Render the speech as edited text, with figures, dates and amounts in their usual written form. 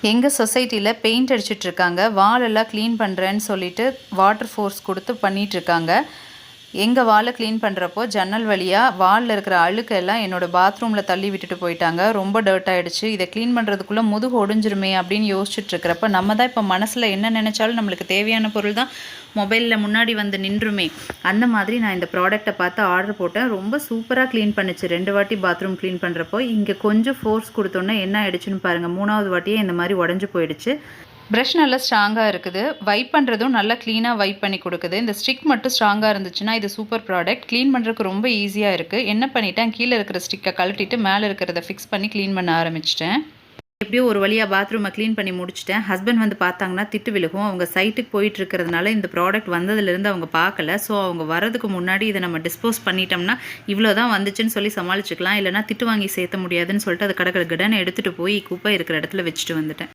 எங்கள் சொசைட்டியில் paint அடிச்சிட்ருக்காங்க. வாலெல்லாம் clean பண்ணுறேன்னு சொல்லிட்டு வாட்டர் ஃபோர்ஸ் கொடுத்து பண்ணிகிட்ருக்காங்க. எங்கள் வாலை க்ளீன் பண்ணுறப்போ ஜன்னல் வழியாக வாலில் இருக்கிற அழுக்கெல்லாம் என்னோடய பாத்ரூமில் தள்ளி விட்டுட்டு போயிட்டாங்க. ரொம்ப டர்ட் ஆகிடுச்சு. இதை க்ளீன் பண்ணுறதுக்குள்ளே முதுகு ஒடிஞ்சிருமே அப்படின்னு யோசிச்சுட்ருக்கிறப்ப நம்ம தான் இப்போ மனசில் என்ன நினச்சாலும் நம்மளுக்கு தேவையான பொருள் தான் மொபைலில் முன்னாடி வந்து நின்றுமே. அந்த மாதிரி நான் இந்த ப்ராடக்ட்டை பார்த்து ஆர்டர் போட்டேன். ரொம்ப சூப்பராக க்ளீன் பண்ணுச்சு. 2 வாட்டி பாத்ரூம் க்ளீன் பண்ணுறப்போ இங்கே கொஞ்சம் ஃபோர்ஸ் கொடுத்தோன்னே என்ன ஆகிடுச்சுன்னு பாருங்கள். 3வது வாட்டியே இந்த மாதிரி உடஞ்சி போயிடுச்சு. ப்ரஷ் நல்லா ஸ்ட்ராங்காக இருக்குது. வைப் பண்ணுறதும் நல்லா க்ளீனாக வைப் பண்ணி கொடுக்குது. இந்த ஸ்டிக் மட்டும் ஸ்ட்ராங்காக இருந்துச்சுன்னா இது சூப்பர் ப்ராடக்ட். க்ளீன் பண்ணுறதுக்கு ரொம்ப ஈஸியாக இருக்குது. என்ன பண்ணிட்டேன், கீழே இருக்கிற ஸ்டிக்கை கழட்டிட்டு மேலே இருக்கிறத ஃபிக்ஸ் பண்ணி க்ளீன் பண்ண ஆரம்பிச்சிட்டேன். எப்படியோ ஒரு வழியாக பாத்ரூமை க்ளீன் பண்ணி முடிச்சிட்டேன். ஹஸ்பண்ட் வந்து பார்த்தாங்கன்னா திட்டு விழுகும். அவங்க சைட்டுக்கு போயிட்டு இருக்கிறதுனால இந்த ப்ராடக்ட் வந்ததுலேருந்து அவங்க பார்க்கல. ஸோ அவங்க வரதுக்கு முன்னாடி இதை நம்ம டிஸ்போஸ் பண்ணிட்டோம்னா இவ்வளோ தான் வந்துச்சுன்னு சொல்லி சமாளிச்சுக்கலாம். இல்லைனா திட்டு வாங்கி சேர்த்த முடியாதுன்னு சொல்லிட்டு அதை கடகடன்னு எடுத்துகிட்டு போய் குப்பை இருக்கிற இடத்துல வச்சுட்டு வந்துட்டேன்.